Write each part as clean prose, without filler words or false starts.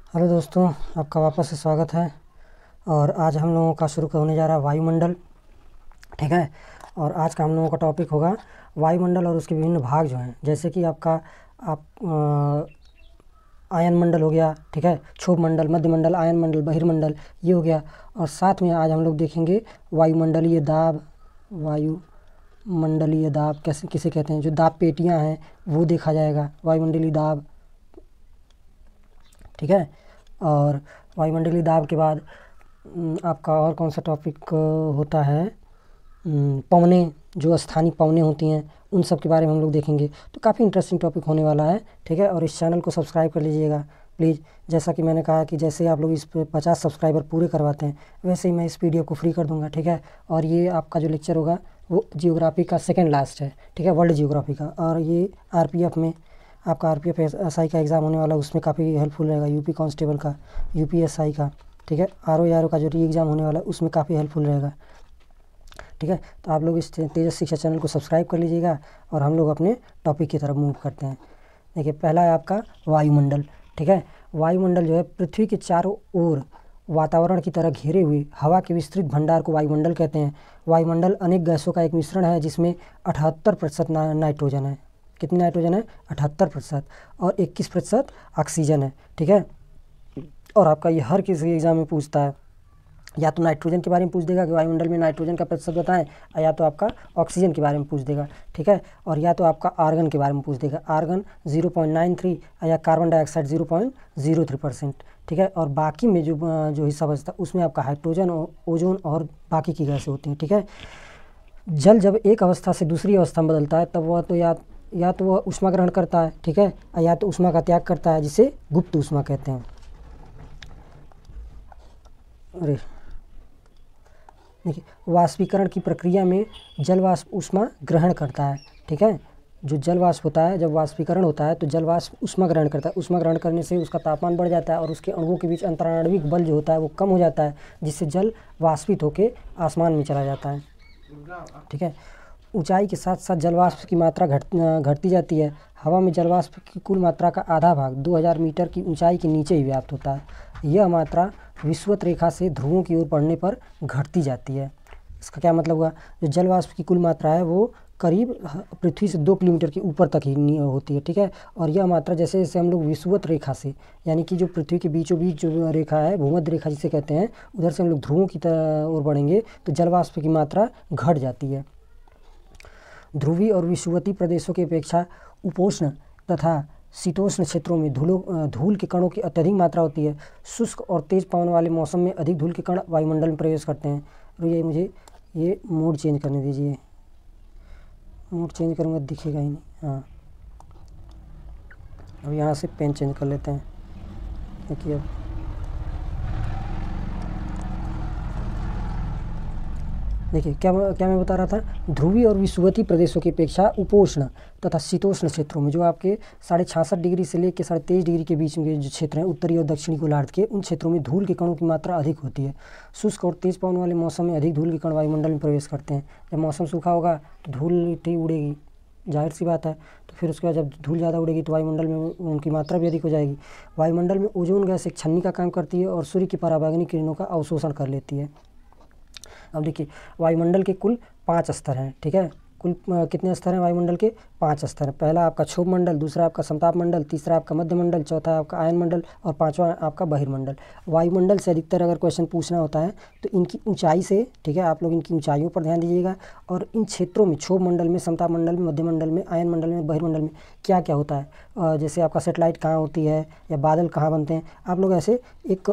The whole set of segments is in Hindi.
हेलो दोस्तों, आपका वापस से स्वागत है। और आज हम लोगों का शुरू होने जा रहा है वायुमंडल। ठीक है। और आज का हम लोगों का टॉपिक होगा वायुमंडल और उसके विभिन्न भाग जो हैं, जैसे कि आपका आयन मंडल हो गया। ठीक है, क्षोभ मंडल, मध्य मंडल, आयन मंडल, बहिर्मंडल, ये हो गया। और साथ में आज हम लोग देखेंगे वायुमंडलीय दाब। वायुमंडलीय दाब कैसे किसे कहते हैं, जो दाब पेटियाँ हैं वो देखा जाएगा, वायुमंडलीय दाब। ठीक है। और वायुमंडलीय दाब के बाद आपका और कौन सा टॉपिक होता है, पवनें, जो स्थानीय पवनें होती हैं उन सब के बारे में हम लोग देखेंगे। तो काफ़ी इंटरेस्टिंग टॉपिक होने वाला है। ठीक है। और इस चैनल को सब्सक्राइब कर लीजिएगा प्लीज़। जैसा कि मैंने कहा कि जैसे आप लोग इस पे 50 सब्सक्राइबर पूरे करवाते हैं, वैसे ही मैं इस वीडियो को फ्री कर दूंगा। ठीक है। और ये आपका जो लेक्चर होगा वो जियोग्राफी का सेकेंड लास्ट है। ठीक है, वर्ल्ड जियोग्राफी का। और ये आरपीएफ में आपका आरपीएफ एसआई का एग्ज़ाम होने वाला है, उसमें काफ़ी हेल्पफुल रहेगा। यूपी कांस्टेबल का, यूपीएसआई का। ठीक है। आरओ का जो री एग्ज़ाम होने वाला है उसमें काफ़ी हेल्पफुल रहेगा। ठीक है। तो आप लोग इस तेजस शिक्षा चैनल को सब्सक्राइब कर लीजिएगा और हम लोग अपने टॉपिक की तरफ मूव करते हैं। देखिए, पहला है आपका वायुमंडल। ठीक है। वायुमंडल जो है पृथ्वी के चारों ओर वातावरण की तरह घेरे हुए हवा के विस्तृत भंडार को वायुमंडल कहते हैं। वायुमंडल अनेक गैसों का एक मिश्रण है जिसमें 78% नाइट्रोजन है। कितनी नाइट्रोजन है? 78%। और 21% ऑक्सीजन है। ठीक है। और आपका ये हर किसी एग्ज़ाम में पूछता है, या तो नाइट्रोजन के बारे में पूछ देगा कि वायुमंडल में नाइट्रोजन का प्रतिशत बताएं, या तो आपका ऑक्सीजन के बारे में पूछ देगा। ठीक है। और या तो आपका आर्गन के बारे में पूछ देगा, आर्गन 0.93, या कार्बन डाइऑक्साइड 0.03%। ठीक है। और बाकी में जो हिस्सा बचता है उसमें आपका हाइड्रोजन, ओजोन और बाकी की गैसें होती हैं। ठीक है। जल जब एक अवस्था से दूसरी अवस्था में बदलता है तब वह तो या तो वह ऊष्मा ग्रहण करता है। ठीक है। या तो ऊष्मा का त्याग करता है, जिसे गुप्त ऊष्मा कहते हैं। अरे देखिए, वाष्पीकरण की प्रक्रिया में जल वाष्प ऊष्मा ग्रहण करता है। ठीक है। जो जल वाष्प होता है, जब वाष्पीकरण होता है तो जल वाष्प ऊष्मा ग्रहण करता है। ऊष्मा ग्रहण करने से उसका तापमान बढ़ जाता है और उसके अणुओं के बीच अंतराणविक बल जो होता है वो कम हो जाता है, जिससे जल वाष्पित होकर आसमान में चला जाता है। ठीक है। ऊंचाई के साथ साथ जलवाष्प की मात्रा घटती जाती है। हवा में जलवाष्प की कुल मात्रा का आधा भाग 2000 मीटर की ऊंचाई के नीचे ही व्याप्त होता है। यह मात्रा विषुवत रेखा से ध्रुवों की ओर बढ़ने पर घटती जाती है। इसका क्या मतलब हुआ? जो जलवाष्प की कुल मात्रा है वो करीब पृथ्वी से 2 किलोमीटर के ऊपर तक ही होती है। ठीक है। और यह मात्रा जैसे जैसे हम लोग विषुवत रेखा से, यानी कि जो पृथ्वी के बीचों बीच जो रेखा है, भूमध्य रेखा जिसे कहते हैं, उधर से हम लोग ध्रुवों की ओर बढ़ेंगे तो जलवाष्प की मात्रा घट जाती है। ध्रुवीय और विषुवतीय प्रदेशों की अपेक्षा उपोष्ण तथा शीतोष्ण क्षेत्रों में धूल के कणों की अत्यधिक मात्रा होती है। शुष्क और तेज पवन वाले मौसम में अधिक धूल के कण वायुमंडल में प्रवेश करते हैं। और ये मुझे ये मोड चेंज करने दीजिए। मोड चेंज करूँगा दिखेगा ही नहीं। हाँ, अब यहाँ से पेन चेंज कर लेते हैं। देखिए, अब देखिए क्या मैं बता रहा था, ध्रुवीय और विषुवतीय प्रदेशों की अपेक्षा उपोष्ण तथा शीतोष्ण क्षेत्रों में, जो आपके 66.5 डिग्री से लेकर 23.5 डिग्री के बीच में जो क्षेत्र हैं, उत्तरी और दक्षिणी गोलार्ध के, उन क्षेत्रों में धूल के कणों की मात्रा अधिक होती है। शुष्क और तेज पवन वाले मौसम में अधिक धूल के कण वायुमंडल में प्रवेश करते हैं। जब मौसम सूखा होगा तो धूल उड़ेगी, जाहिर सी बात है। तो फिर उसके बाद जब धूल ज़्यादा उड़ेगी तो वायुमंडल में उनकी मात्रा भी अधिक हो जाएगी। वायुमंडल में ओजोन गैस एक छन्नी का काम करती है और सूर्य की पराबैंगनी किरणों का अवशोषण कर लेती है। अब देखिए, वायुमंडल के कुल 5 स्तर हैं। ठीक है। कुल कितने स्तर हैं वायुमंडल के? 5 स्तर हैं। पहला आपका क्षोभ मंडल, दूसरा आपका समताप मंडल, तीसरा आपका मध्य मंडल, चौथा आपका आयन मंडल और पांचवा आपका बहिर्मंडल। वायुमंडल से अधिकतर अगर क्वेश्चन पूछना होता है तो इनकी ऊंचाई से, ठीक है, आप लोग इनकी ऊंचाइयों पर ध्यान दीजिएगा। और इन क्षेत्रों में, क्षोभ मंडल में, समताप मंडल में, मध्य मंडल में, आयन मंडल में, बहिर्मंडल में क्या क्या होता है, जैसे आपका सेटेलाइट कहाँ होती है या बादल कहाँ बनते हैं, आप लोग ऐसे एक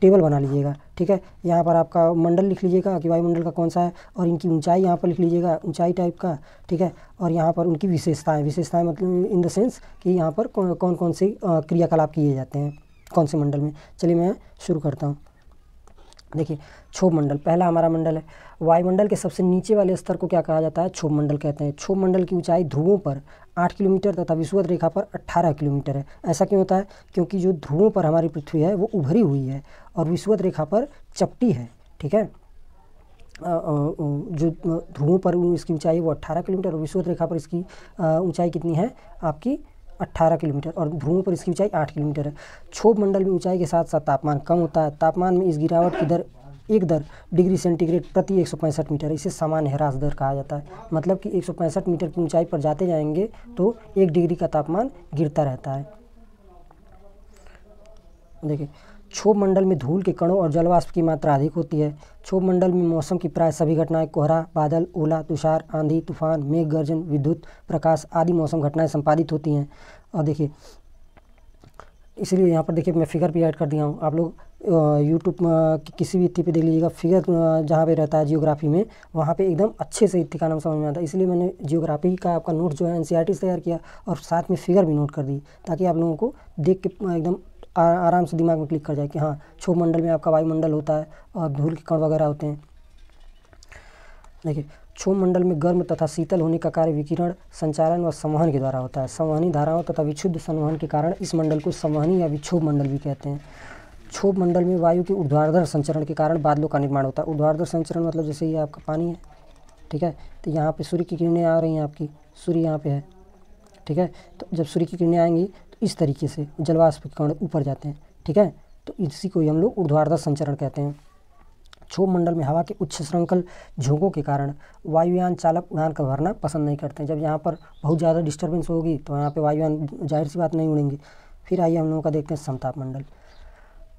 टेबल बना लीजिएगा। ठीक है। यहाँ पर आपका मंडल लिख लीजिएगा कि वायुमंडल का कौन सा है, और इनकी ऊंचाई यहाँ पर लिख लीजिएगा, ऊंचाई टाइप का। ठीक है। और यहाँ पर उनकी विशेषताएं मतलब इन द सेंस कि यहाँ पर कौन कौन से क्रियाकलाप किए जाते हैं कौन से मंडल में। चलिए मैं शुरू करता हूँ। देखिए, क्षोभ मंडल पहला हमारा मंडल है। वायुमंडल के सबसे नीचे वाले स्तर को क्या कहा जाता है? क्षोभ मंडल कहते हैं। क्षोभ मंडल की ऊंचाई ध्रुवों पर 8 किलोमीटर तथा विषुवत रेखा पर 18 किलोमीटर है। ऐसा क्यों होता है? क्योंकि जो ध्रुवों पर हमारी पृथ्वी है वो उभरी हुई है और विषुवत रेखा पर चपटी है। ठीक है। जो ध्रुवों पर इसकी ऊंचाई वो 18 किलोमीटर और विषुवत रेखा पर इसकी ऊंचाई कितनी है आपकी 18 किलोमीटर और ध्रुवों पर इसकी ऊंचाई 8 किलोमीटर है। क्षोभ मंडल में ऊंचाई के साथ साथ तापमान कम होता है। तापमान में इस गिरावट की दर डिग्री सेंटीग्रेड प्रति 165 मीटर, इसे सामान्य ह्रास दर कहा जाता है। मतलब कि 165 मीटर की ऊंचाई पर जाते जाएंगे तो 1 डिग्री का तापमान गिरता रहता है। देखिए, क्षोभ मंडल में धूल के कणों और जलवाष्प की मात्रा अधिक होती है। क्षोभ मंडल में मौसम की प्राय सभी घटनाएं कोहरा, बादल, ओला, तुषार, आंधी, तूफान, मेघ गर्जन, विद्युत प्रकाश आदि मौसम घटनाएं संपादित होती हैं। और देखिए, इसलिए यहाँ पर देखिए मैं फिगर भी ऐड कर दिया हूँ। आप लोग यूट्यूब किसी भी इत्ती पे देख लीजिएगा, फिगर जहाँ पे रहता है जियोग्राफी में, वहाँ पे एकदम अच्छे से इत्ती का नाम समझ में आता है। इसलिए मैंने जियोग्राफी का आपका नोट जो है एनसीईआरटी से तैयार किया और साथ में फिगर भी नोट कर दी, ताकि आप लोगों को देख के एकदम आराम से दिमाग में क्लिक कर जाए कि हाँ, क्षोभ मंडल में आपका वायुमंडल होता है और धूल के कण वगैरह होते हैं। देखिए, क्षोभ मंडल में गर्म तथा शीतल होने का कार्य विकिरण, संचालन व संवहन के द्वारा होता है। संवहनी धाराओं तथा विक्षुब्ध संवहन के कारण इस मंडल को संवहनी या विक्षोभ मंडल भी कहते हैं। क्षोभ मंडल में वायु के ऊर्ध्वाधर संचरण के कारण बादलों का निर्माण होता है। ऊर्ध्वाधर संचरण मतलब जैसे ये आपका पानी है, ठीक है, तो यहाँ पे सूर्य की किरणें आ रही हैं, आपकी सूर्य यहाँ पे है, ठीक है, तो जब सूर्य की किरणें आएंगी तो इस तरीके से जलवाष्प के कण ऊपर जाते हैं, ठीक है, तो इसी को हम लोग ऊर्ध्वाधर संचरण कहते हैं। क्षोभ मंडल में हवा के उच्च श्रृंखल झोंकों के कारण वायुयान चालक उड़ान का भरना पसंद नहीं करते हैं। जब यहाँ पर बहुत ज़्यादा डिस्टर्बेंस होगी तो यहाँ पे वायुयान जाहिर सी बात नहीं उड़ेंगे। फिर आइए हम लोगों का देखते हैं समताप मंडल।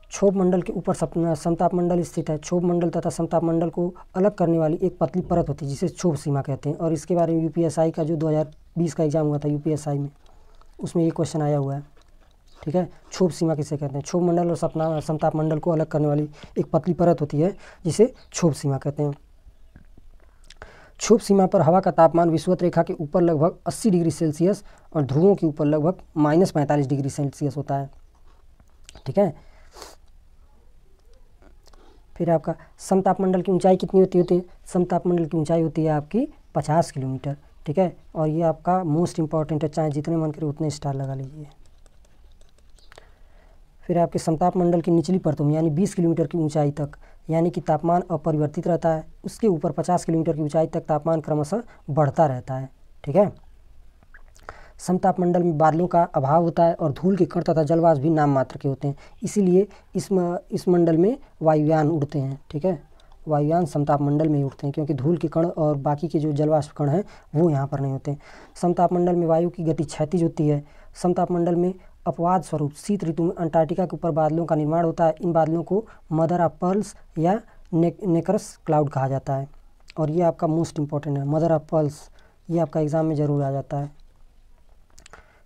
क्षोभ मंडल के ऊपर समताप मंडल स्थित है। क्षोभ मंडल तथा समताप मंडल को अलग करने वाली एक पतली परत होती है जिसे क्षोभ सीमा कहते हैं। और इसके बारे में यूपीएसआई का जो 2020 का एग्जाम हुआ था यूपीएसआई में, उसमें ये क्वेश्चन आया हुआ है, ठीक है। क्षोभ सीमा किसे कहते हैं? क्षोभ मंडल और समताप मंडल को अलग करने वाली एक पतली परत होती है जिसे क्षोभ सीमा कहते हैं। क्षोभ सीमा पर हवा का तापमान विषुवत रेखा के ऊपर लगभग 80 डिग्री सेल्सियस और ध्रुवों के ऊपर लगभग -45 डिग्री सेल्सियस होता है, ठीक है। फिर आपका समताप मंडल की ऊंचाई कितनी होती है? समताप मंडल की ऊंचाई होती है आपकी 50 किलोमीटर, ठीक है। और ये आपका मोस्ट इंपॉर्टेंट है, चाहे जितने मन करे उतने स्टार लगा लीजिए। फिर आपके समताप मंडल की निचली परतों में यानी 20 किलोमीटर की ऊंचाई तक यानी कि तापमान अपरिवर्तित रहता है। उसके ऊपर 50 किलोमीटर की ऊंचाई तक तापमान क्रमशः बढ़ता रहता है, ठीक है। समताप मंडल में बादलों का अभाव होता है और धूल के कण तथा जलवाष्प भी नाम मात्र के होते हैं। इसीलिए इस मंडल में वायुयान उड़ते हैं, ठीक है। वायुयान समताप मंडल में ही उड़ते हैं क्योंकि धूल के कण और बाकी के जो जलवाष्प कण हैं वो यहाँ पर नहीं होते हैं। समताप मंडल में वायु की गति क्षैतिज होती है। समताप मंडल में अपवाद स्वरूप शीत ऋतु में अंटार्कटिका के ऊपर बादलों का निर्माण होता है। इन बादलों को मदर ऑफ पर्ल्स या नेक्रस क्लाउड कहा जाता है। और ये आपका मोस्ट इंपॉर्टेंट है, मदर ऑफ पर्ल्स, ये आपका एग्जाम में ज़रूर आ जाता है।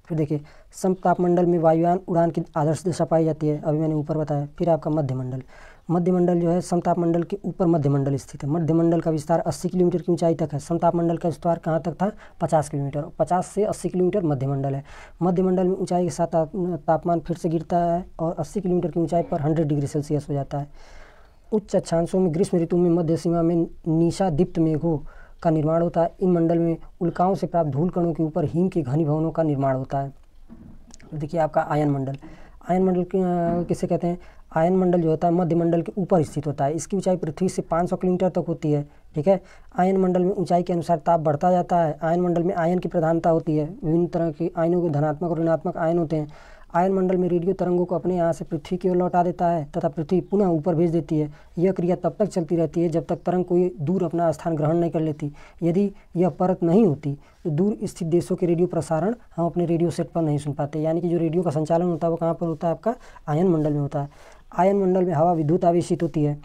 फिर देखिए, समताप मंडल में वायुयान उड़ान की आदर्श दिशा पाई जाती है, अभी मैंने ऊपर बताया। फिर आपका मध्यमंडल, मध्यमंडल जो है समताप मंडल के ऊपर मध्यमंडल स्थित है। मध्यमंडल का विस्तार 80 किलोमीटर की ऊंचाई तक है। समताप मंडल का विस्तार कहाँ तक था? 50 किलोमीटर। 50 से 80 किलोमीटर मध्यमंडल है। मध्यमंडल में ऊंचाई के साथ तापमान फिर से गिरता है और 80 किलोमीटर की ऊंचाई पर 100 डिग्री सेल्सियस हो जाता है। उच्च अक्षांशों में ग्रीष्म ऋतु में मध्य सीमा में निशा दीप्त मेघों का निर्माण होता है। इन मंडल में उल्काओं से प्राप्त धूल कणों के ऊपर हिम के घनीभवनों का निर्माण होता है। देखिए आपका आयन मंडल, आयन मंडल किसे कहते हैं? आयन मंडल जो होता है मध्य मंडल के ऊपर स्थित होता है। इसकी ऊंचाई पृथ्वी से 500 किलोमीटर तक होती है, ठीक है। आयन मंडल में ऊंचाई के अनुसार ताप बढ़ता जाता है। आयन मंडल में आयन की प्रधानता होती है। विभिन्न तरह के आयनों के धनात्मक और ऋणात्मक आयन होते हैं। आयन मंडल में रेडियो तरंगों को अपने यहाँ से पृथ्वी की ओर लौटा देता है तथा पृथ्वी पुनः ऊपर भेज देती है। यह क्रिया तब तक चलती रहती है जब तक तरंग कोई दूर अपना स्थान ग्रहण नहीं कर लेती। यदि यह परत नहीं होती तो दूर स्थित देशों के रेडियो प्रसारण हम अपने रेडियो सेट पर नहीं सुन पाते। यानी कि जो रेडियो का संचालन होता है वो कहाँ पर होता है? आपका आयन मंडल में होता है। आयन मंडल में हवा विद्युत आवेशित होती है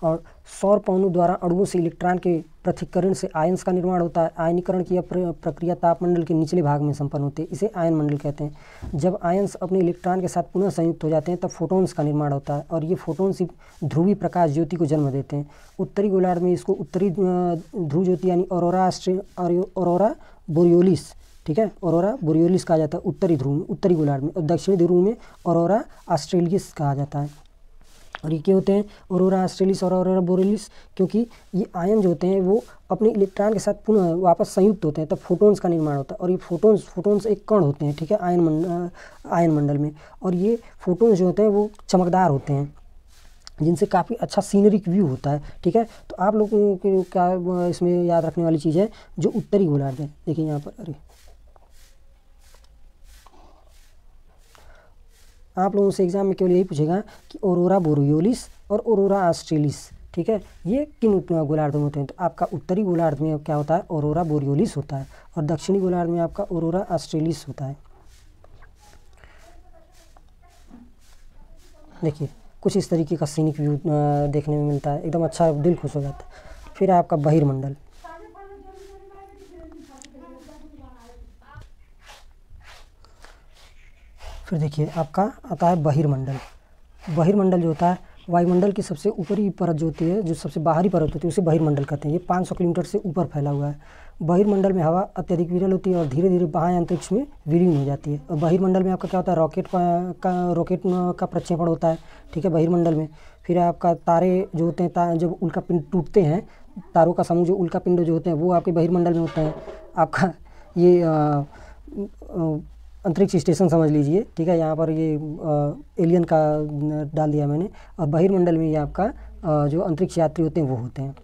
और सौर पवनों द्वारा अणुओं से इलेक्ट्रॉन के पृथक्करण से आयन्स का निर्माण होता है। आयनीकरण की यह प्रक्रिया तापमंडल के निचले भाग में संपन्न होती है। इसे आयन मंडल कहते हैं। जब आयन्स अपने इलेक्ट्रॉन के साथ पुनः संयुक्त हो जाते हैं तब फोटोन्स का निर्माण होता है और ये फोटोन्स ही ध्रुवीय प्रकाश ज्योति को जन्म देते हैं। उत्तरी गोलार्ध में इसको उत्तरी ध्रुव ज्योति यानी ऑरोरा बोरियोलिस, ठीक है, ऑरोरा बोरियोलिस कहा जाता है उत्तरी ध्रुव में, उत्तरी गोलार्ध में। और दक्षिणी ध्रुव में ऑरोरा ऑस्ट्रेलिस कहा जाता है। और ये क्या होते हैं? ऑरोरा ऑस्ट्रेलिस और ऑरोरा बोरियोलिस, क्योंकि ये आयन जो होते हैं वो अपने इलेक्ट्रॉन के साथ पुनः वापस संयुक्त होते हैं तब फोटोन्स का निर्माण होता है। और ये फोटोन्स एक कण होते हैं, ठीक है, आयन मंडल में। और ये फोटोन्स जो होते हैं वो चमकदार होते हैं जिनसे काफ़ी अच्छा सीनरिक व्यू होता है, ठीक है। तो आप लोगों को क्या इसमें याद रखने वाली चीज़ है, जो उत्तरी गोलार्ध है, देखिए यहाँ पर, अरे आप लोगों से एग्जाम में केवल यही पूछेगा कि ऑरोरा बोरियोलिस और ऑरोरा ऑस्ट्रेलिस, ठीक है, ये किन गोलार्ध में होते हैं। तो आपका उत्तरी गोलार्ध में क्या होता है, ऑरोरा बोरियोलिस होता है, और दक्षिणी गोलार्ध में आपका ऑरोरा ऑस्ट्रेलिस होता है। देखिए कुछ इस तरीके का सीनिक व्यू देखने में मिलता है, एकदम अच्छा, दिल खुश हो जाता है। फिर आपका बहिर्मंडल, फिर देखिए आपका आता है बहिर्मंडल। बहिर्मंडल जो होता है, वायुमंडल की सबसे ऊपरी परत जो होती है, जो सबसे बाहरी परत होती है, उसे बहिर्मंडल कहते हैं। ये 500 किलोमीटर से ऊपर फैला हुआ है। बहिर्मंडल में हवा अत्यधिक विरल होती है और धीरे धीरे बाह्य अंतरिक्ष में विलीन हो जाती है। और बहिर्मंडल में आपका क्या होता है, रॉकेट का प्रक्षेपण होता है, ठीक है, बहिर्मंडल में। फिर आपका तारे जो होते हैं, जब उल्का पिंड टूटते हैं, तारों का समूह जो उल्का पिंड जो होते हैं वो आपके बहिर्मंडल में होते हैं। आपका ये अंतरिक्ष स्टेशन समझ लीजिए, ठीक है, यहाँ पर ये एलियन का डाल दिया मैंने। और बहिर्मंडल में ये आपका जो अंतरिक्ष यात्री होते हैं वो होते हैं।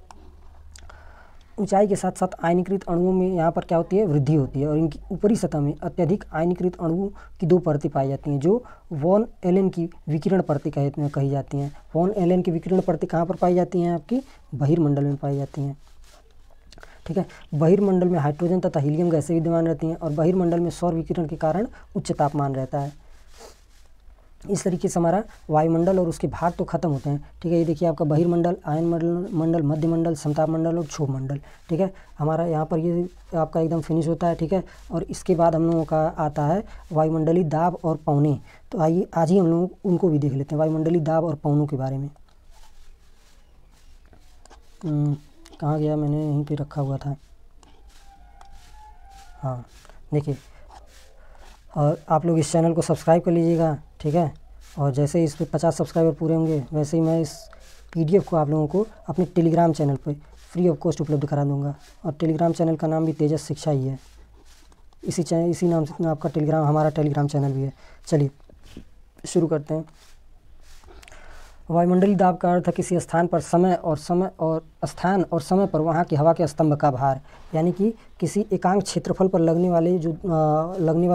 ऊंचाई के साथ साथ आयनीकृत अणुओं में यहाँ पर क्या होती है, वृद्धि होती है, और इनकी ऊपरी सतह में अत्यधिक आयनीकृत अणुओं की 2 परतें पाई जाती हैं, जो वॉन एलन की विकिरण परतें कही जाती हैं। वॉन एलन की विकिरण परतें कहाँ पर पाई जाती हैं, आपकी बहिर्मंडल में पाई जाती हैं, ठीक है। बहिर्मंडल में हाइड्रोजन तथा हीलियम गैसें विद्यमान रहती हैं, और बहिर्मंडल में सौर विकिरण के कारण उच्च तापमान रहता है। इस तरीके से हमारा वायुमंडल और उसके भाग तो खत्म होते हैं, ठीक है। ये देखिए आपका बहिर्मंडल, आयन मंडल, मध्य मंडल, समताप मंडल और क्षोभ मंडल, ठीक है। हमारा यहाँ पर ये आपका एकदम फिनिश होता है, ठीक है। और इसके बाद हम लोगों का आता है वायुमंडलीय दाब और पवनें। तो आइए आज ही हम लोग उनको भी देख लेते हैं, वायुमंडलीय दाब और पवनों के बारे में। कहाँ गया, मैंने यहीं पे रखा हुआ था, हाँ देखिए। और आप लोग इस चैनल को सब्सक्राइब कर लीजिएगा, ठीक है। और जैसे इस पर 50 सब्सक्राइबर पूरे होंगे, वैसे ही मैं इस PDF को आप लोगों को अपने टेलीग्राम चैनल पे फ्री ऑफ कॉस्ट उपलब्ध करा दूंगा। और टेलीग्राम चैनल का नाम भी तेजस शिक्षा ही है। इसी नाम से आपका हमारा टेलीग्राम चैनल भी है। चलिए शुरू करते हैं। वायुमंडलीय दाब का अर्थ है किसी स्थान पर स्थान और समय पर वहाँ की हवा के स्तंभ का भार, यानी कि किसी एकांक क्षेत्रफल पर लगने वाला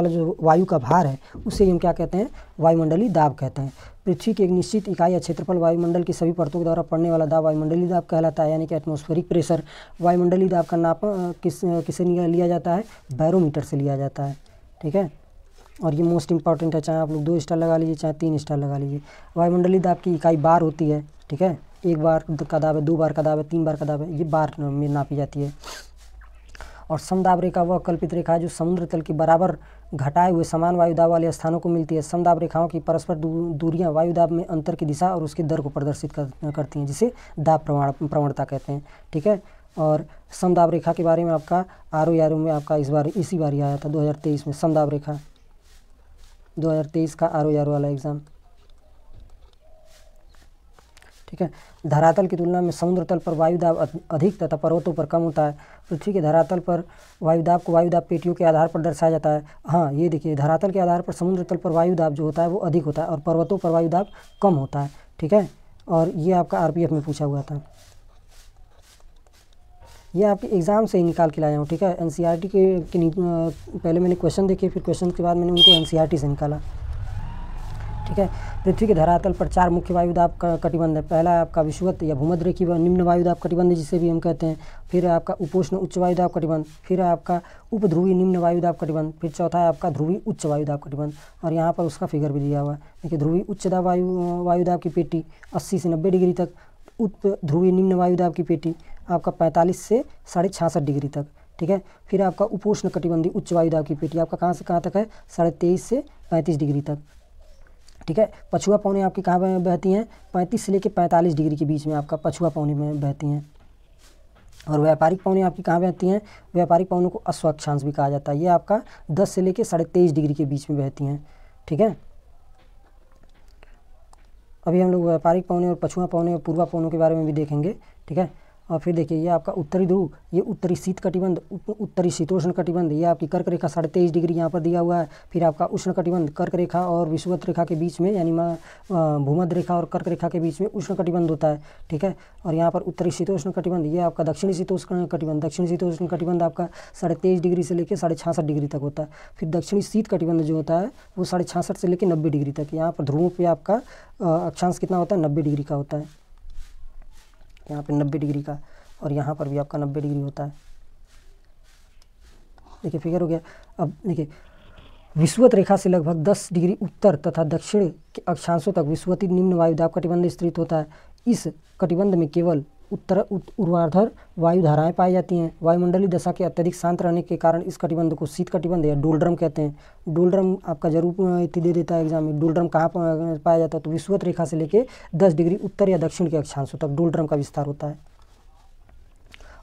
जो वायु का भार है, उसे हम क्या कहते हैं, वायुमंडलीय दाब कहते हैं। पृथ्वी की एक निश्चित इकाई या क्षेत्रफल वायुमंडल की सभी परतों के द्वारा पड़ने वाला दाब वायुमंडलीय दाब कहलाता है, यानी कि एटमॉस्फेरिक प्रेशर। वायुमंडलीय दाब का नाप किसे लिया जाता है, बैरोमीटर से लिया जाता है, ठीक है। और ये मोस्ट इंपॉर्टेंट है, चाहे आप लोग 2 स्टार लगा लीजिए, चाहे 3 स्टार लगा लीजिए। वायुमंडलीय दाब की इकाई बार होती है, ठीक है। 1 बार का दाब है, 2 बार का दाब है, 3 बार का दाब है, ये बार में नापी जाती है। और समदाब रेखा वह कल्पित रेखा है जो समुद्र तल के बराबर घटाए हुए समान वायुदाब वाले स्थानों को मिलती है। समदाब रेखाओं की परस्पर दूरियां वायुदाब में अंतर की दिशा और उसके दर को प्रदर्शित करती हैं, जिसे दाब प्रवणता कहते हैं, ठीक है। और समदाब रेखा के बारे में आपका RO में आपका इसी बार आया था 2023 में, समदाब रेखा 2023 का RO वाला एग्ज़ाम, ठीक है। धरातल की तुलना में समुद्र तल पर वायुदाब अधिक तथा पर्वतों पर कम होता है। पृथ्वी के धरातल पर वायुदाब को वायुदाब पेटियों के आधार पर दर्शाया जाता है। हाँ ये देखिए, धरातल के आधार पर समुद्र तल पर वायुदाब जो होता है वो अधिक होता है और पर्वतों पर वायुदाब कम होता है, ठीक है। और ये आपका RPF में पूछा हुआ था, ये आपके एग्ज़ाम से ही निकाल के लाया हूँ, ठीक है। NCERT के पहले मैंने क्वेश्चन देखे, फिर क्वेश्चन के बाद मैंने उनको NCERT से निकाला, ठीक है। पृथ्वी के धरातल पर 4 मुख्य वायुदाब का कटिबंध है। पहला है आपका विषुवत या भूमध्यरेखीय व निम्न वायुदाब कटिबंध, जिसे भी हम कहते हैं। फिर है आपका उपोष्ण उच्च वायुदाब कटिबंध। फिर है आपका उपध्रुवीय निम्न वायुदाब कटिबंध। फिर चौथा है आपका ध्रुवीय उच्च वायुदाब कटिबंध। और यहाँ पर उसका फिगर भी दिया हुआ है, देखिए। ध्रुवीय उच्च दाब वायुदाब की पेटी 80 से 90 डिग्री तक, उपध्रुवीय निम्न वायुदाब की पेटी आपका 45 से 66.5 डिग्री तक, ठीक है। फिर आपका उपोष्ण कटिबंधी उच्च वायुदाब की पेटी आपका कहाँ से कहाँ तक है, 23.5 से 35 डिग्री तक, ठीक है। पछुआ पवनें आपकी कहाँ बहती हैं, 35 से लेकर 45 डिग्री के बीच में आपका पछुआ पवनें में बहती हैं। और व्यापारिक पवनें आपकी कहाँ बहती हैं, व्यापारिक पवनों को अश्वक्षांश भी कहा जाता है। ये आपका 10 से लेकर 23.5 डिग्री के बीच में बहती हैं, ठीक है। अभी हम लोग व्यापारिक पवनें और पछुआ पवनें और पूर्वा पवनों के बारे में भी देखेंगे, ठीक है। और फिर देखिए ये आपका उत्तरी ध्रुव, ये उत्तरी शीत कटिबंध, उत्तरी शीतोष्ण कटिबंध, ये आपकी कर्क रेखा 23.5 डिग्री यहाँ पर दिया हुआ है। फिर आपका उष्ण कटिबंध कर्क रेखा और विषुवत रेखा के बीच में, यानी भूमध्य रेखा और कर्क रेखा के बीच में उष्ण कटिबंध होता है, ठीक है। और यहाँ पर उत्तरी शीतोष्ण कटिबंध, ये आपका दक्षिणी शीतोष्ण कटिबंध, दक्षिणी शीतोष्ण कटिबंध आपका 23.5 डिग्री से लेकर 66.5 डिग्री तक होता है। फिर दक्षिणी शीत कटिबंध जो होता है वो 66.5 से लेकर 90 डिग्री तक। यहाँ पर ध्रुवों पे आपका अक्षांश कितना होता है, 90 डिग्री का होता है, यहाँ पे 90 डिग्री का, और यहाँ पर भी आपका 90 डिग्री होता है। देखिए फिगर हो गया। अब देखिए विषुवत रेखा से लगभग 10 डिग्री उत्तर तथा दक्षिण के अक्षांशों तक विषुवती निम्न वायुदाब कटिबंध स्थित होता है। इस कटिबंध में केवल ऊर्ध्वाधर वायु धाराएं पाई जाती हैं। वायुमंडलीय दशा के अत्यधिक शांत रहने के कारण इस कटिबंध को शीत कटिबंध या डोलड्रम कहते हैं। डोलड्रम आपका जरूर दे देता है एग्जाम में। डोलड्रम कहाँ पाया जाता है, तो विषुवत रेखा से लेकर 10 डिग्री उत्तर या दक्षिण के अक्षांशों तक डोलड्रम का विस्तार होता है।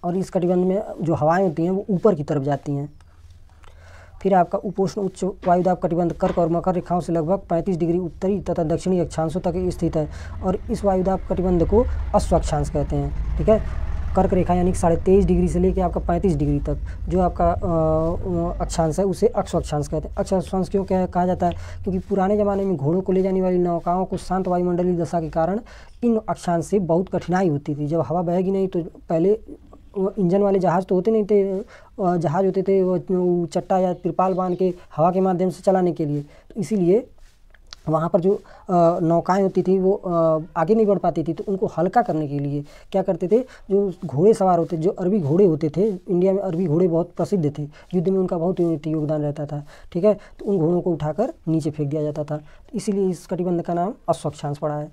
और इस कटिबंध में जो हवाएं होती हैं वो ऊपर की तरफ जाती हैं। फिर आपका उपोष्ण उच्च वायुदाब कटिबंध कर्क और मकर रेखाओं से लगभग 35 डिग्री उत्तरी तथा दक्षिणी अक्षांशों तक स्थित है, और इस वायुदाब कटिबंध को अश्व अक्षांश कहते हैं, ठीक है। कर्क रेखा यानी 23.5 डिग्री से लेकर आपका 35 डिग्री तक जो आपका अक्षांश है उसे अक्ष अक्षांश कहते हैं। अक्ष अक्षांश क्यों कहा जाता है, क्योंकि पुराने ज़माने में घोड़ों को ले जाने वाली नौकाओं को शांत वायुमंडलीय दशा के कारण इन अक्षांश से बहुत कठिनाई होती थी। जब हवा बहेगी नहीं तो पहले इंजन वाले जहाज़ तो होते नहीं थे, जहाज़ होते थे वो चट्टा या तिरपाल बांध के हवा के माध्यम से चलाने के लिए, तो इसीलिए वहाँ पर जो नौकाएं होती थी वो आगे नहीं बढ़ पाती थी। तो उनको हल्का करने के लिए क्या करते थे, जो घोड़े सवार होते, जो अरबी घोड़े होते थे, इंडिया में अरबी घोड़े बहुत प्रसिद्ध थे, युद्ध में उनका बहुत योगदान रहता था, ठीक है। तो उन घोड़ों को उठाकर नीचे फेंक दिया जाता था, इसीलिए इस कटिबंध का नाम अश्व अक्षांश पड़ा है।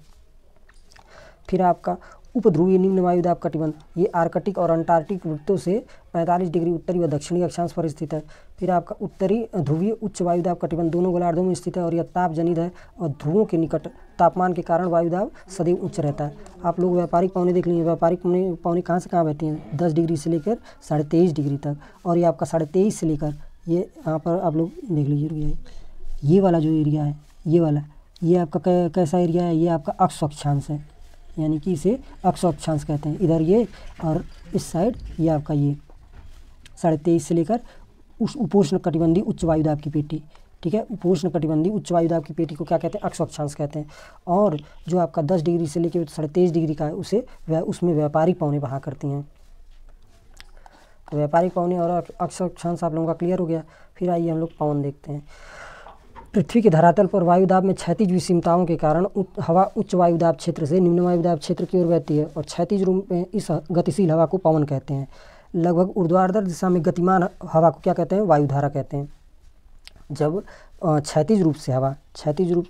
फिर आपका उपध्रुवीय निम्न वायुदाब कटिबंध, ये आर्कटिक और अंटार्कटिक वृत्तों से 45 डिग्री उत्तरी व दक्षिणी अक्षांश पर स्थित है। फिर आपका उत्तरी ध्रुवीय उच्च वायुदाब कटिबंध दोनों गोलार्धों में स्थित है और यह ताप जनित है, और ध्रुवों के निकट तापमान के कारण वायुदाब सदैव उच्च रहता है। आप लोग व्यापारिक पौने देख लीजिए, व्यापारिक पौने कहाँ से कहाँ बहती हैं, 10 डिग्री से लेकर 23.5 डिग्री तक, और ये आपका 23.5 से लेकर ये यहाँ पर आप लोग देख लीजिए, ये वाला जो एरिया है, ये वाला, ये आपका कैसा एरिया है, ये आपका अक्ष अक्षांश है, यानी कि इसे अक्ष अक्षांश कहते हैं। इधर ये और इस साइड ये आपका ये 23.5 से लेकर उस उपोष्ण कटिबंधी उच्च वायुदाब की पेटी, ठीक है। उपोष्ण कटिबंधी उच्च वायुदाब की पेटी को क्या कहते हैं, अक्ष अक्षांश कहते हैं। और जो आपका 10 डिग्री से लेकर 23.5 डिग्री का है उसे उसमें व्यापारिक पौने बहा करती हैं। तो व्यापारिक पौने और अक्ष अक्षांश आप लोगों का क्लियर हो गया। फिर आइए हम लोग पवन देखते हैं। पृथ्वी के धरातल पर वायुदाब में क्षैतिज विषमताओं के कारण हवा उच्च वायुदाब क्षेत्र से निम्न वायुदाब क्षेत्र की ओर बहती है, और क्षैतिज रूप में इस गतिशील हवा को पवन कहते हैं। लगभग ऊर्ध्वाधर दिशा में गतिमान हवा को क्या कहते हैं, वायुधारा कहते हैं। जब क्षैतिज रूप से हवा, क्षैतिज रूप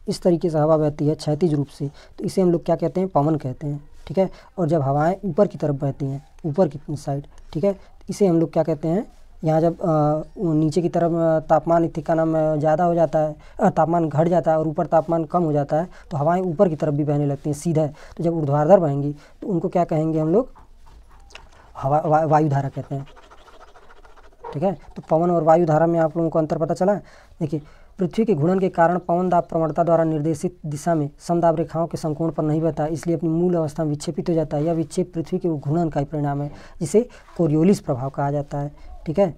इस तरीके से हवा बहती है क्षैतिज रूप से, तो इसे हम लोग क्या कहते हैं, पवन कहते हैं, ठीक है। और जब हवाएं ऊपर की तरफ बहती हैं, ऊपर की साइड, ठीक है, इसे हम लोग क्या कहते हैं, यहाँ जब नीचे की तरफ तापमान का नाम ज़्यादा हो जाता है, तापमान घट जाता है और ऊपर तापमान कम हो जाता है, तो हवाएं ऊपर की तरफ भी बहने लगती हैं सीधा। तो जब ऊर्ध्वाधर बहेंगी तो उनको क्या कहेंगे हम लोग, वायुधारा कहते हैं, ठीक है। तो पवन और वायुधारा में आप लोगों को अंतर पता चला। देखिए पृथ्वी के घूर्णन के कारण पवन दाब प्रवणता द्वारा निर्देशित दिशा में समदाब रेखाओं के समकोण पर नहीं बहता, इसलिए अपनी मूल अवस्था में विक्षेपित हो जाता है। यह विक्षेप पृथ्वी के घूर्णन का ही परिणाम है, जिसे कोरियोलिस प्रभाव कहा जाता है, ठीक है।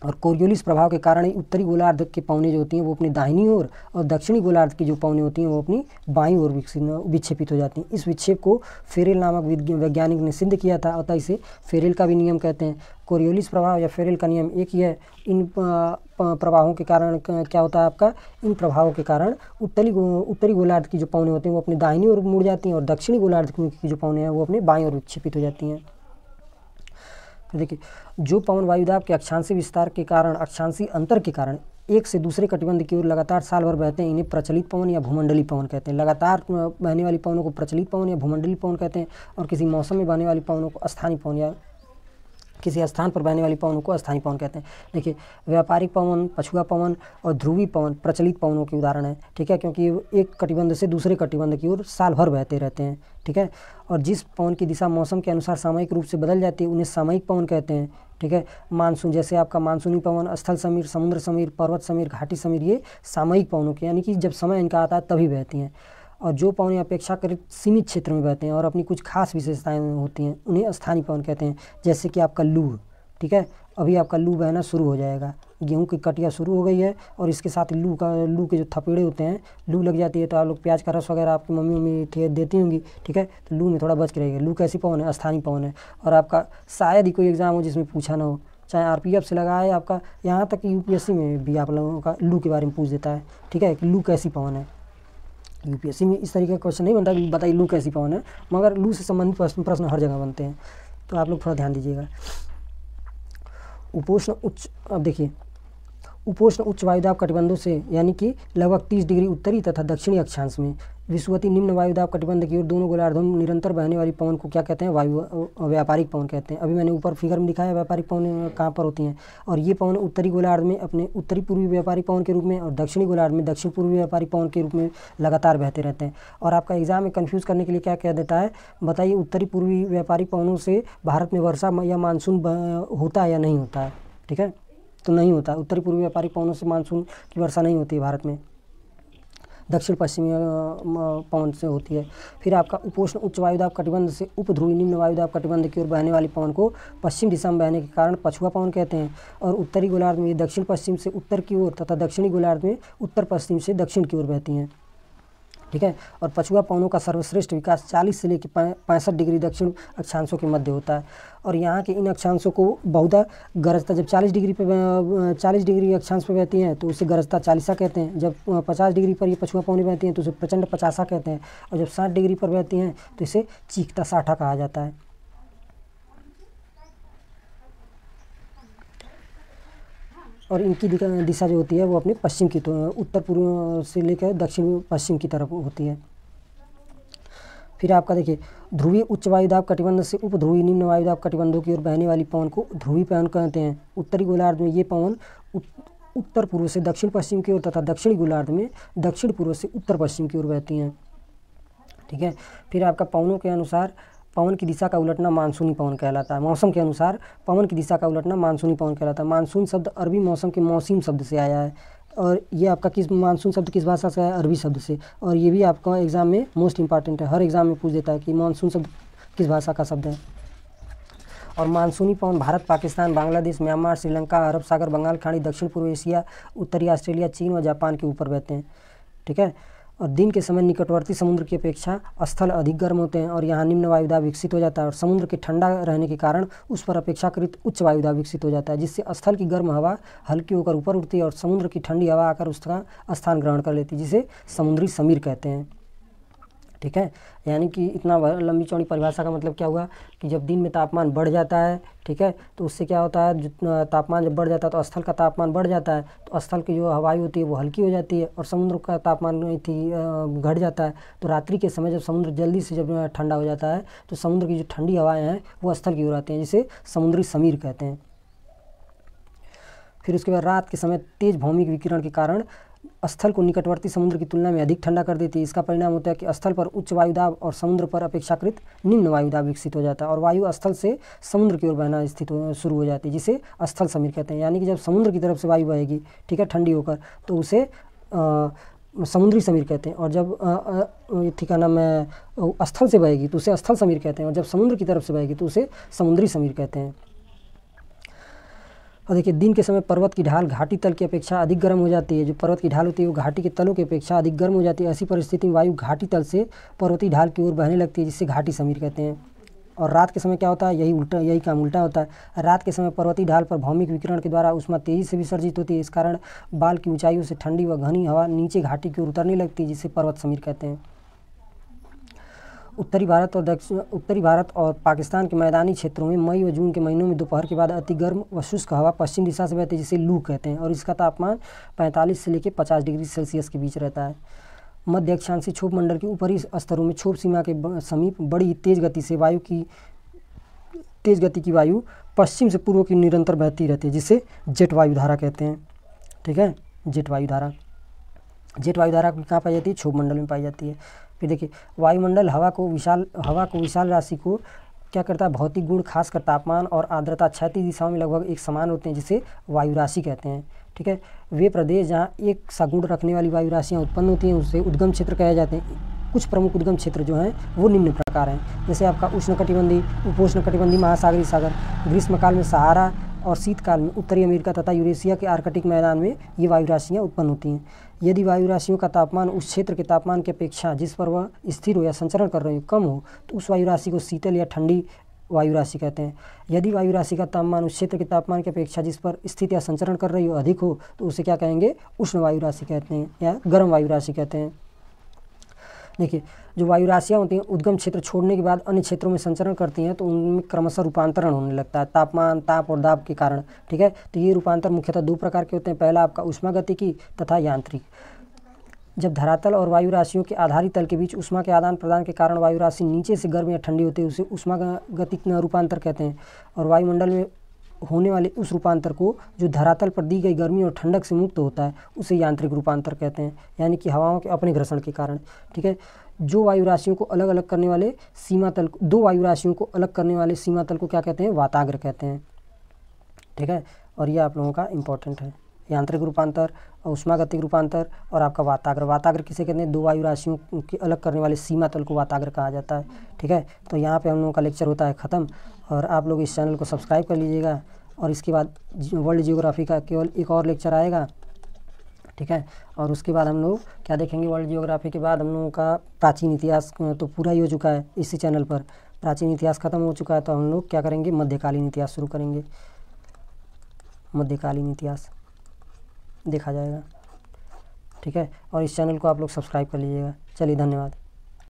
और कोरियोलिस प्रभाव के कारण ही उत्तरी गोलार्ध के पवनें जो होती हैं वो अपनी दाहिनी ओर, और दक्षिणी गोलार्ध की जो पवनें होती हैं वो अपनी बाईं ओर विक्षेपित हो जाती हैं। इस विक्षेप को फेरेल नामक वैज्ञानिक ने सिद्ध किया था, अतः इसे फेरेल का भी नियम कहते हैं। कोरियोलिस प्रभाव या फेरेल का नियम एक ही है। इन प्रभावों के कारण क्या होता है आपका, इन प्रभावों के कारण उत्तरी गोलार्ध की जो पवनें होती हैं वो अपनी दाहिनी ओर मुड़ जाती हैं, और दक्षिणी गोलार्ध की जो पवनें हैं वो अपने बाईं ओर विक्षेपित हो जाती हैं। देखिए जो पवन वायुदाब के अक्षांशी विस्तार के कारण, अक्षांशी अंतर के कारण एक से दूसरे कटिबंध की ओर लगातार साल भर बहते हैं, इन्हें प्रचलित पवन या भूमंडलीय पवन कहते हैं। लगातार बहने वाली पवनों को प्रचलित पवन या भूमंडलीय पवन कहते हैं, और किसी मौसम में बहने वाली पवनों को स्थानीय पवन या किसी स्थान पर बहने वाली पवनों को स्थानीय पवन कहते हैं। देखिए व्यापारिक पवन, पछुआ पवन और ध्रुवीय पवन प्रचलित पवनों के उदाहरण हैं, ठीक है, क्योंकि एक कटिबंध से दूसरे कटिबंध की ओर साल भर बहते रहते हैं, ठीक है। और जिस पवन की दिशा मौसम के अनुसार सामयिक रूप से बदल जाती है उन्हें सामयिक पवन कहते हैं, ठीक है। मानसून, जैसे आपका मानसूनी पवन, स्थल समीर, समुद्र समीर, पर्वत समीर, घाटी समीर, ये सामयिक पवनों के, यानी कि जब समय इनका आता है तभी बहती हैं। और जो पवन अपेक्षाकृत सीमित क्षेत्र में बहते हैं और अपनी कुछ खास विशेषताएं होती हैं उन्हें स्थानीय पवन कहते हैं। जैसे कि आपका लू, ठीक है, अभी आपका लू बहना शुरू हो जाएगा, गेहूं की कटिया शुरू हो गई है और इसके साथ लू के जो थपेड़े होते हैं, लू लग जाती है तो आप लोग प्याज का रस वगैरह आपकी मम्मी देती होंगी, ठीक है, तो लू में थोड़ा बच के रहिएगा। लू कैसी पवन है? स्थानीय पवन है। और आपका शायद ही कोई एग्ज़ाम हो जिसमें पूछा ना हो, चाहे आरपीएफ से लगा है आपका, यहाँ तक कि यूपीएससी में भी आप लोगों का लू के बारे में पूछ देता है, ठीक है, कि लू कैसी पवन है। यूपीएससी में इस तरीके का क्वेश्चन नहीं बनता कि बताइए लू कैसी पवन है, मगर लू से संबंधित प्रश्न हर जगह बनते हैं, तो आप लोग थोड़ा ध्यान दीजिएगा। उपोष्ण उच्च, अब देखिए, उपोष्ण उच्च वायुदाब कटिबंधों से यानी कि लगभग 30 डिग्री उत्तरी तथा दक्षिणी अक्षांश में विषुवती निम्न वायुदाब कटिबंध की ओर दोनों गोलार्धों में निरंतर बहने वाली पवन को क्या कहते हैं? व्यापारिक पवन कहते हैं। अभी मैंने ऊपर फिगर में दिखाया व्यापारिक पवन कहाँ पर होती हैं, और ये पवन उत्तरी गोलार्ध में अपने उत्तरी पूर्वी व्यापारिक पवन के रूप में और दक्षिणी गोलार्ध में दक्षिण पूर्वी व्यापारिक पवन के रूप में लगातार बहते रहते हैं। और आपका एग्जाम में कन्फ्यूज़ करने के लिए क्या कह देता है, बताइए उत्तरी पूर्वी व्यापारिक पवनों से भारत में वर्षा या मानसून होता है या नहीं होता है? ठीक है, तो नहीं होता। उत्तरी पूर्वी व्यापारिक पवनों से मानसून की वर्षा नहीं होती है भारत में, दक्षिण पश्चिमी पवन से होती है। फिर आपका उपोष्ण उच्च वायुदाब कटिबंध से उपध्रुवी निम्न वायुदाब कटिबंध की ओर बहने वाली पवन को पश्चिम दिशा में बहने के कारण पछुआ पवन कहते हैं। और उत्तरी गोलार्ध में दक्षिण पश्चिम से उत्तर की ओर तथा दक्षिणी गोलार्ध में उत्तर पश्चिम से दक्षिण की ओर बहती हैं, ठीक है। और पछुआ पवनों का सर्वश्रेष्ठ विकास 40 से लेकर 65 डिग्री दक्षिण अक्षांशों के मध्य होता है। और यहाँ के इन अक्षांशों को बहुधा गरजता, जब 40 डिग्री अक्षांश पे बहती हैं तो उसे गरजता 40सा कहते हैं। जब 50 डिग्री पर ये पछुआ पवनें बहती हैं तो उसे प्रचंड 50सा कहते हैं। और जब 60 डिग्री पर बहती हैं तो इसे चीखता 60 कहा जाता है। और इनकी दिशा जो होती है वो अपने पश्चिम की, तो उत्तर पूर्व से लेकर दक्षिण पश्चिम की तरफ होती है। फिर आपका देखिए, ध्रुवीय उच्च वायुदाब कटिबंध से उपध्रुवी निम्न वायुदाब कटिबंधों की ओर बहने वाली पवन को ध्रुवी पवन कहते हैं। उत्तरी गोलार्ध में ये पवन उत्तर पूर्व से दक्षिण पश्चिम की ओर तथा दक्षिणी गोलार्ध में दक्षिण पूर्व से उत्तर पश्चिम की ओर बहती हैं, ठीक है। फिर आपका पवनों के अनुसार पवन की दिशा का उलटना मानसूनी पवन कहलाता है। मौसम के अनुसार पवन की दिशा का उलटना मानसूनी पवन कहलाता है। मानसून शब्द अरबी मौसम के मौसम शब्द से आया है। और ये आपका मानसून शब्द किस भाषा से आया? अरबी शब्द से। और ये भी आपका एग्जाम में मोस्ट इंपॉर्टेंट है, हर एग्जाम में पूछ देता है कि मानसून शब्द किस भाषा का शब्द है। और मानसूनी पवन भारत, पाकिस्तान, बांग्लादेश, म्यांमार, श्रीलंका, अरब सागर, बंगाल खाड़ी, दक्षिण पूर्व एशिया, उत्तरी ऑस्ट्रेलिया, चीन व जापान के ऊपर बहते हैं, ठीक है। और दिन के समय निकटवर्ती समुद्र की अपेक्षा स्थल अधिक गर्म होते हैं और यहाँ निम्न वायुदाब विकसित हो जाता है। और समुद्र के ठंडा रहने के कारण उस पर अपेक्षाकृत उच्च वायुदाब विकसित हो जाता है, जिससे स्थल की गर्म हवा हल्की होकर ऊपर उठती है और समुद्र की ठंडी हवा आकर उसका स्थान ग्रहण कर लेती है, जिसे समुद्री समीर कहते हैं, ठीक है। यानी कि इतना लंबी चौड़ी परिभाषा का मतलब क्या हुआ कि जब दिन में तापमान बढ़ जाता है, ठीक है, तो उससे क्या होता है, जितना तापमान जब बढ़ जाता है तो स्थल का तापमान बढ़ जाता है, तो स्थल की जो हवाई होती है वो हल्की हो जाती है और समुद्र का तापमान घट जाता है। तो रात्रि के समय जब समुद्र जल्दी से जब ठंडा हो जाता है तो समुद्र की जो ठंडी हवाएँ हैं वो स्थल की ओर आती हैं, जिसे समुद्री समीर कहते हैं। फिर उसके बाद रात के समय तेज भौमिक विकिरण के कारण स्थल को निकटवर्ती समुद्र की तुलना में अधिक ठंडा कर देती है। इसका परिणाम होता है कि स्थल पर उच्च वायुदाब और समुद्र पर अपेक्षाकृत निम्न वायुदाब विकसित हो जाता है और वायु स्थल से समुद्र की ओर बहना शुरू हो जाती है, जिसे स्थल समीर कहते हैं। यानी कि जब समुद्र की तरफ से वायु बहेगी, ठीक है, ठंडी होकर, तो उसे समुद्री समीर कहते हैं। और जब ठीक है ना, मैं स्थल से बहेगी तो उसे स्थल समीर कहते हैं, और जब समुद्र की तरफ से बहेगी तो उसे समुद्री समीर कहते हैं। और देखिए, दिन के समय पर्वत की ढाल घाटी तल की अपेक्षा अधिक गर्म हो जाती है। जो पर्वत की ढाल होती है वो घाटी के तलों की अपेक्षा अधिक गर्म हो जाती है। ऐसी परिस्थिति में वायु घाटी तल से पर्वतीय ढाल की ओर बहने लगती है, जिससे घाटी समीर कहते हैं। और रात के समय क्या होता है, यही काम उल्टा होता है। रात के समय पर्वतीय ढाल पर भौमिक विकिरण के द्वारा उष्मा तेजी से विसर्जित होती है। इस कारण बाल की ऊंचाइयों से ठंडी व घनी हवा नीचे घाटी की ओर उतरने लगती है, जिसे पर्वत समीर कहते हैं। उत्तरी भारत और पाकिस्तान के मैदानी क्षेत्रों में मई व जून के महीनों में दोपहर के बाद अति गर्म व शुष्क हवा पश्चिम दिशा से बहती है, जिसे लू कहते हैं। और इसका तापमान 45 से लेकर 50 डिग्री सेल्सियस के बीच रहता है। मध्य अक्षांशीय क्षोभ मंडल के ऊपरी स्तरों में क्षोभ सीमा के समीप बड़ी तेज गति की वायु पश्चिम से पूर्व की निरंतर बहती रहती है, जिसे जेट वायुधारा कहते हैं, ठीक है। जेट वायुधारा कहाँ पाई जाती है? क्षोभ मंडल में पाई जाती है। फिर देखिए, वायुमंडल हवा को विशाल राशि को क्या करता है, भौतिक गुण खासकर तापमान और आर्द्रता क्षैतिज दिशाओं में लगभग एक समान होते हैं, जिसे वायु राशि कहते हैं, ठीक है। वे प्रदेश जहाँ एक सा गुण रखने वाली वायु राशियाँ उत्पन्न होती हैं उसे उद्गम क्षेत्र कहे जाते हैं। कुछ प्रमुख उद्गम क्षेत्र जो हैं वो निम्न प्रकार हैं। जैसे आपका उष्णकटिबंधीय, उपोष्णकटिबंधीय महासागरीय सागर, ग्रीष्मकाल में सहारा और शीतकाल में उत्तरी अमेरिका तथा यूरेशिया के आर्कटिक मैदान में ये वायु राशियाँ उत्पन्न होती हैं। यदि वायु राशियों का तापमान उस क्षेत्र के तापमान की अपेक्षा जिस पर वह स्थिर हो या संचरण कर रही हो कम हो तो उस वायु राशि को शीतल या ठंडी वायु राशि कहते हैं। यदि वायु राशि का तापमान उस क्षेत्र के तापमान की अपेक्षा जिस पर स्थित या संचरण कर रही हो अधिक हो तो उसे क्या कहेंगे, उष्ण वायु राशि कहते हैं या गर्म वायु राशि कहते हैं। देखिए, जो वायु राशियाँ होती हैं उद्गम क्षेत्र छोड़ने के बाद अन्य क्षेत्रों में संचरण करती हैं तो उनमें क्रमशः रूपांतरण होने लगता है तापमान, ताप और दाब के कारण। ठीक है, तो ये रूपांतर मुख्यतः दो प्रकार के होते हैं। पहला आपका ऊष्मागतिकी तथा यांत्रिक। जब धरातल और वायु राशियों के आधारी तल के बीच ऊष्मा के आदान प्रदान के कारण वायु राशि नीचे से गर्म या ठंडी होती है उसे ऊष्मागतिक रूपांतर कहते हैं। और वायुमंडल में होने वाले उस रूपांतर को जो धरातल पर दी गई गर्मी और ठंडक से मुक्त होता है उसे यांत्रिक रूपांतर कहते हैं, यानी कि हवाओं के अपने घर्षण के कारण। ठीक है, जो वायु राशियों को अलग अलग करने वाले सीमातल, दो वायु राशियों को अलग करने वाले सीमातल को क्या कहते हैं, वाताग्र कहते हैं। ठीक है, और ये आप लोगों का इम्पोर्टेंट है, यांत्रिक रूपांतर, ऊष्मागतिक रूपांतर और आपका वाताग्र। वाताग्र किसे कहते हैं, दो वायु राशियों के अलग करने वाले सीमातल को वाताग्र कहा जाता है। ठीक है, तो यहाँ पे हम लोगों का लेक्चर होता है ख़त्म। और आप लोग इस चैनल को सब्सक्राइब कर लीजिएगा। और इसके बाद वर्ल्ड जियोग्राफी का केवल एक और लेक्चर आएगा। ठीक है, और उसके बाद हम लोग क्या देखेंगे, वर्ल्ड जियोग्राफी के बाद हम लोगों का प्राचीन इतिहास तो पूरा ही हो चुका है इसी चैनल पर। प्राचीन इतिहास ख़त्म हो चुका है तो हम लोग क्या करेंगे, मध्यकालीन इतिहास शुरू करेंगे। मध्यकालीन इतिहास देखा जाएगा। ठीक है, और इस चैनल को आप लोग सब्सक्राइब कर लीजिएगा। चलिए, धन्यवाद।